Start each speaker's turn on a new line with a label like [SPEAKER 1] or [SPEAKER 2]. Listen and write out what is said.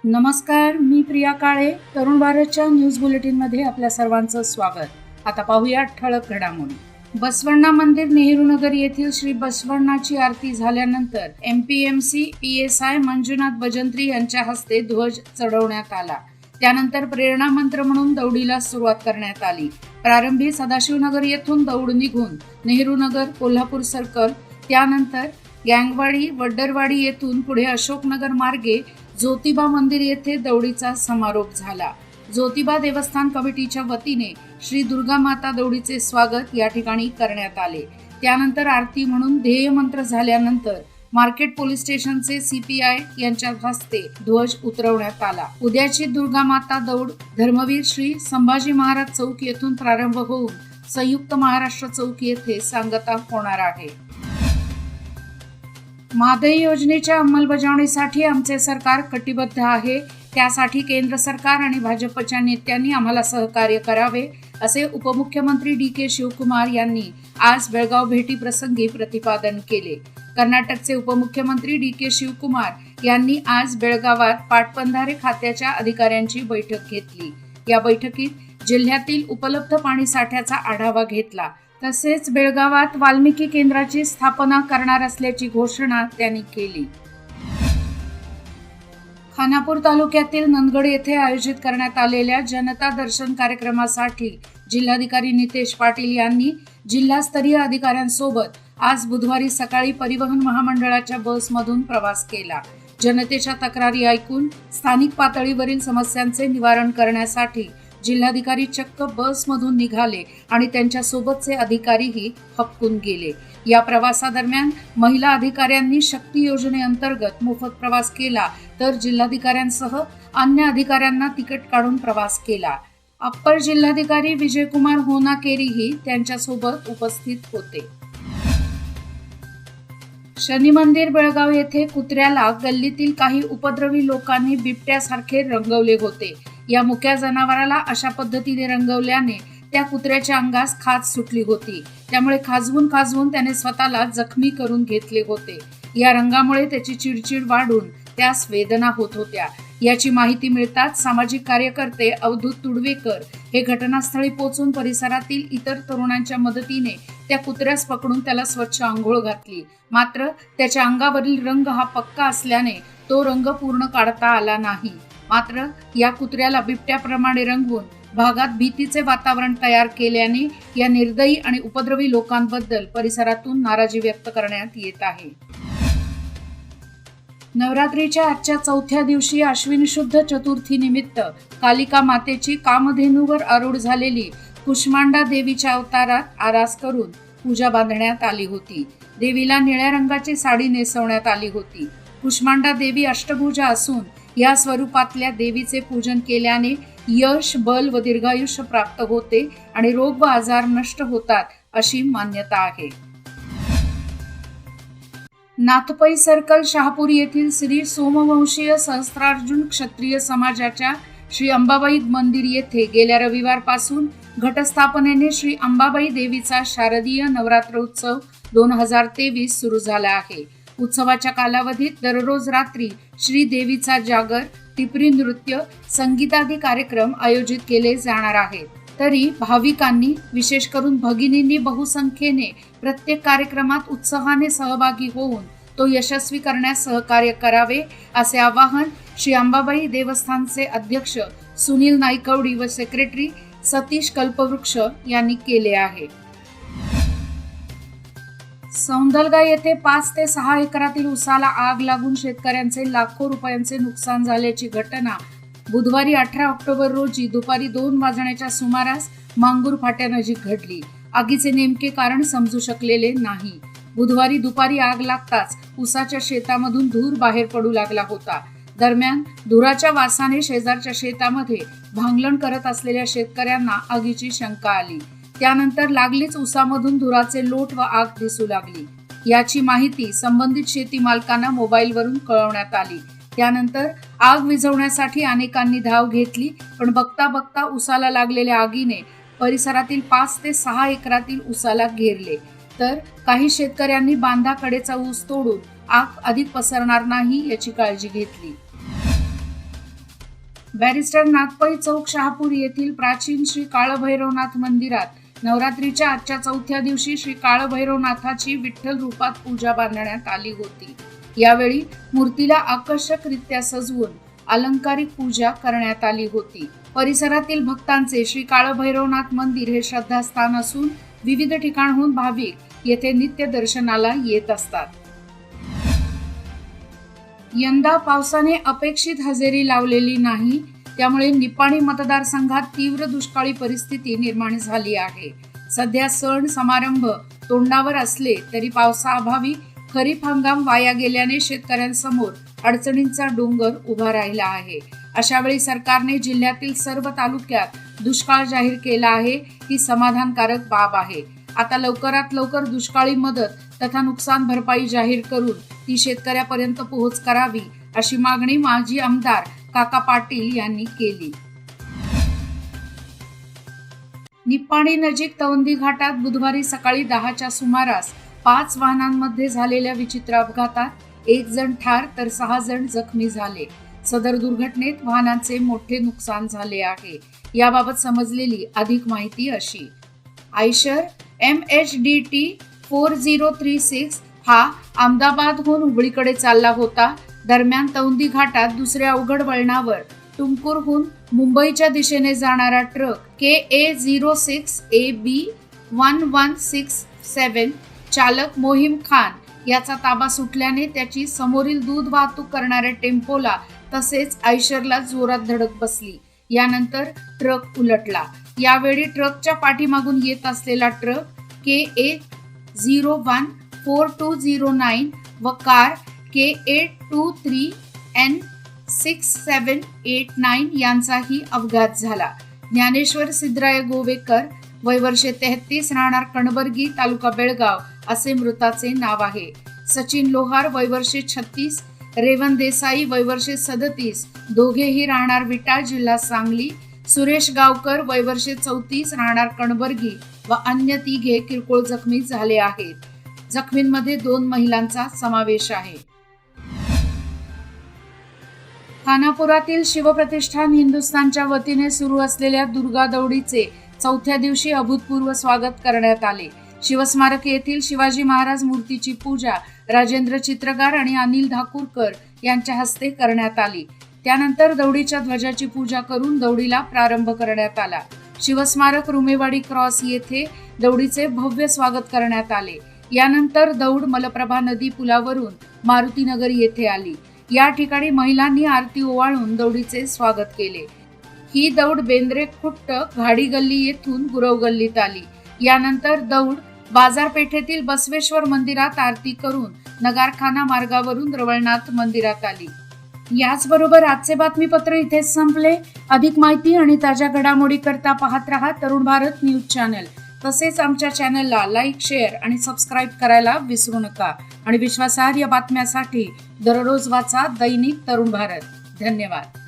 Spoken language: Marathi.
[SPEAKER 1] नमस्कार, मी प्रिया काळे. तरुण भारतच्या न्यूज बुलेटिनमध्ये आपल्या सर्वांचं स्वागत. आता पाहूया ठळक घडामोडी. बसवण्णा मंदिर, नेहरूनगर येथील श्री बसवण्णाची आरती झाल्यानंतर MPMC PSI मंजुनाथ भजंत्री यांच्या हस्ते ध्वज चढवण्यात आला. त्यानंतर प्रेरणा मंत्र म्हणून दौडीला सुरुवात करण्यात आली. प्रारंभी सदाशिवनगर येथून दौड निघून नेहरूनगर, कोल्हापूर सर्कल, त्यानंतर गँगवाडी, वड्डरवाडी येथून पुढे अशोकनगर मार्गे ज्योतिबा मंदिर येथे दौडीचा समारोप झाला. ज्योतिबा देवस्थान कमिटीच्या वतीने श्री दुर्गा माता दौडीचे स्वागत या ठिकाणी करण्यात आले. त्यानंतर आरती म्हणून ध्येय मंत्र झाल्यानंतर मार्केट पोलीस स्टेशनचे CPI यांच्या हस्ते ध्वज उतरवण्यात आला. उद्याची दुर्गा माता दौड धर्मवीर श्री संभाजी महाराज चौक येथून प्रारंभ होऊन संयुक्त महाराष्ट्र चौक येथे सांगता होणार आहे. महादाई योजनेच्या अंमलबजावणीसाठी आमचे सरकार कटिबद्ध आहे. त्यासाठी केंद्र सरकार आणि भाजपच्या नेत्यांनी आम्हाला सहकार्य करावे, असे उपमुख्यमंत्री DK शिवकुमार यांनी आज बेळगाव भेटीप्रसंगी प्रतिपादन केले. कर्नाटकचे उपमुख्यमंत्री DK शिवकुमार यांनी आज बेळगावात पाटबंधारे खात्याच्या अधिकाऱ्यांची बैठक घेतली. या बैठकीत जिल्ह्यातील उपलब्ध पाणी साठ्याचा आढावा घेतला. तसेच बेळगावात वाल्मिकी केंद्राची स्थापना करणार असल्याची घोषणा त्यांनी केली. खानापूर तालुक्यातील नंदगड येथे आयोजित करण्यात आलेल्या जनता दर्शन कार्यक्रमासाठी जिल्हाधिकारी नितेश पाटील यांनी जिल्हास्तरीय अधिकाऱ्यांसोबत आज बुधवारी सकाळी परिवहन महामंडळाच्या बसमधून प्रवास केला. जनतेच्या तक्रारी ऐकून स्थानिक पातळीवरील समस्यांचे निवारण करण्यासाठी जिल्हाधिकारी चक्क बसमधून निघाले आणि त्यांच्या सोबतचे अधिकारीही हपकून गेले. या प्रवासादरम्यान महिला अधिकाऱ्यांनी शक्ती योजनेअंतर्गत मोफत प्रवास केला, तर जिल्हाधिकाऱ्यांसह अन्य अधिकाऱ्यांना तिकीट काढून प्रवास केला. अप्पर जिल्हाधिकारी विजयकुमार होनाकेरीही त्यांच्यासोबत उपस्थित होते. शनी मंदिर बेळगाव येथे कुत्र्याला गल्लीतील काही उपद्रवी लोकांनी बिबट्यासारखे रंगवले होते. या मुक्या जनावराला अशा पद्धतीने रंगवल्याने त्या कुत्र्याच्या अंगास खाज सुटली होती. त्यामुळे खाजवून त्याने स्वतःला जखमी करून घेतले होते. या रंगामुळे त्याची चिडचिड वाढून त्यास वेदना होत होत्या. याची माहिती मिळताच सामाजिक कार्यकर्ते अवधूत तुडवेकर हे घटनास्थळी पोहोचून परिसरातील इतर तरुणांच्या मदतीने त्या कुत्र्यास पकडून त्याला स्वच्छ आंघोळ घातली. मात्र त्याच्या अंगावरील रंग हा पक्का असल्याने तो रंग पूर्ण काढता आला नाही. मात्र या कुत्र्याला बिबट्याप्रमाणे रंगवून भागात भीतीचे वातावरण तयार केल्याने या निर्दयी आणि उपद्रवी लोकांबद्दल परिसरातून नाराजी व्यक्त करण्यात येत आहे. नवरात्रीच्या आजच्या चौथ्या दिवशी अश्विन शुद्ध चतुर्थी निमित्त कालिका मातेची कामधेनूवर आरूढ झालेली कुष्मांडा देवीच्या अवतारात आरास करून पूजा बांधण्यात आली होती. देवीला निळ्या रंगाची साडी नेसवण्यात आली होती. कुष्मांडा देवी अष्टभुजा असून या स्वरूपातल्या देवीचे पूजन केल्याने यश, बल व दीर्घायुष्य प्राप्त होते आणि रोग व आजार नष्ट होतात, अशी मान्यता आहे. नाथपै सर्कल शहापूर येथील श्री सोमवंशीय सहस्त्रार्जुन क्षत्रिय समाजाच्या श्री अंबाबाई मंदिर येथे गेल्या रविवारपासून घटस्थापनेने श्री अंबाबाई देवीचा शारदीय नवरात्र उत्सव 2023 सुरू झाला आहे. उत्सवाच्या कालावधीत दररोज रात्री श्री देवीचा जागर, टिपरी नृत्य, संगीतादी कार्यक्रम आयोजित केले जाणार आहेत. तरी भाविकांनी, विशेष करून भगिनींनी बहुसंख्येने प्रत्येक कार्यक्रमात उत्साहाने सहभागी होऊन तो यशस्वी करण्यास सहकार्य करावे, असे आवाहन श्री अंबाबाई देवस्थानचे अध्यक्ष सुनील नाईकवडी व सेक्रेटरी सतीश कल्पवृक्ष यांनी केले आहे. सौंदलगा येथे 5 ते 6 एकरातील उसाला आग लागून शेतकऱ्यांचे लाखो रुपयांचे नुकसान झाल्याची घटना बुधवारी 18 ऑक्टोबर रोजी दुपारी 2 वाजण्याच्या सुमारास मांगूर फाट्यानजीक घडली. आगीचे नेमके कारण समजू शकलेले नाही. बुधवारी दुपारी आग लागताच उसाच्या शेतामधून धूर बाहेर पडू लागला होता. दरम्यान धुराच्या वासाने शेजारच्या शेतामध्ये भांगलण करत असलेल्या शेतकऱ्यांना आगीची शंका आली. त्यानंतर लागलीच उसामधून धुराचे लोट व आग दिसू लागली. याची माहिती संबंधित शेती मालकांना मोबाईलवरून कळवण्यात आली. त्यानंतर आग विझवण्यासाठी अनेकांनी धाव घेतली, पण बघता उसाला लागलेल्या आगीने परिसरातील 5 ते 6 एकरातील उसाला घेरले. तर काही शेतकऱ्यांनी बांधाकडेचा ऊस तोडून आग अधिक पसरणार नाही याची काळजी घेतली. बॅरिस्टर नागपै चौक शहापूर येथील प्राचीन श्री काळभैरवनाथ मंदिरात नवरात्रीच्या आजच्या चौथ्या दिवशी श्री काळभैरवनाथाची विठ्ठल रूपात पूजा बांधण्यात आली होती। यावेळी मूर्तीला आकर्षकरित्या सजवून अलंकारिक पूजा करण्यात आली होती। परिसरातील भक्तांचे श्री काळभैरवनाथ मंदिर हे श्रद्धास्थान असून विविध ठिकाणाहून भाविक येथे नित्य दर्शनाला येत असतात। यंदा पावसाने अपेक्षित हजेरी लावलेली नाही, त्यामुळे निपाणी मतदारसंघात तीव्र दुष्काळी परिस्थिती निर्माण झाली आहे। सध्या सण समारंभ तोंडावर असले तरी पावसाअभावी खरीप हंगाम वाया गेल्याने शेतकऱ्यांसमोर अडचणींचा डोंगर उभा राहिला आहे। अशा वेळी सरकारने जिल्ह्यातील सर्व तालुक्यात दुष्काळ जाहीर केला आहे, ही समाधानकारक बाब आहे। आता लवकरात लवकर दुष्काळी मदत तथा नुकसान भरपाई जाहीर करून ती शेतकऱ्यापर्यंत पोहोच करावी, अशी मागणी माजी आमदार काका पाटील यांनी केली। निपाणी नजीक तौंदी घाटात बुधवारी सकाळी 10च्या सुमारास 5 वाहनांमध्ये झालेल्या विचित्र अपघातात 1 जण ठार तर 6 जण जखमी झाले। सदर दुर्घटनेत वाहनांचे मोठे नुकसान झाले आहे। याबाबत समजलेली अधिक माहिती अशी: आयशर MHDT 4036 हा अहमदाबादहून हुबळीकडे चालला होता। दरम्यान तौंदी घाटात दुसऱ्या अवघड वळणावर टुमकुरहून मुंबईच्या दिशेने जाणारा ट्रक KA 06 AB 1167 चालक मोहीम खान याचा ताबा सुटल्याने त्याची समोरील दूध वाहतूक करणाऱ्या टेम्पोला तसेच आयशरला जोरात धडक बसली। यानंतर ट्रक उलटला। यावेळी ट्रकच्या पाठीमागून येत असलेला ट्रक KA 014209 व कार KA 23N 6789 यांचाही अपघात झाला। ज्ञानेश्वर सिद्धराय गोवेकर वय वर्षे 33 राहणार कणबर्गी तालुका बेळगाव असे मृताचे नाव आहे। सचिन लोहार वय वर्षे 36, रेवन देसाई वय वर्षे 37 दोघेही राहणार विटा जिल्हा सांगली, सुरेश गावकर वय वर्षे 34 राहणार कणबर्गी व अन्य तिघे किरकोळ जखमी झाले आहेत। जखमींमध्ये 2 महिलांचा समावेश आहे। खानापुरातील शिवप्रतिष्ठान हिंदुस्थानच्या वतीने सुरू असलेल्या दुर्गा दौडीचे चौथ्या दिवशी अभूतपूर्व स्वागत करण्यात आले। शिवस्मारक येथील शिवाजी महाराज मूर्तीची पूजा राजेंद्र चित्रकार आणि अनिल धाकूरकर यांच्या हस्ते करण्यात आली। त्यानंतर दौडीच्या ध्वजाची पूजा करून दौडीला प्रारंभ करण्यात आला। शिवस्मारक रुमेवाडी क्रॉस येथे दौडीचे भव्य स्वागत करण्यात आले। यानंतर दौड मलप्रभा नदी पुलावरून मारुतीनगर येथे आली। या ठिकाणी महिलांनी आरती ओवाळून दौडीचे स्वागत केले। ही दौड बेंद्रे खुट्ट घाडी गल्ली येथून गुरव गल्लीत आली। यानंतर दौड बाजारपेठेतील बसवेश्वर मंदिरात आरती करून नगारखाना मार्गावरून रवळनाथ मंदिरात आली। याचबरोबर आजचे बातमीपत्र इथेच संपले। अधिक माहिती आणि ताज्या घडामोडी करता पाहत रहा तरुण भारत न्यूज चॅनल। तसेच आमच्या चॅनलला लाईक, शेअर आणि सबस्क्राईब करायला विसरू नका आणि विश्वासार्ह बातम्यांसाठी दररोज वाचा दैनिक तरुण भारत। धन्यवाद।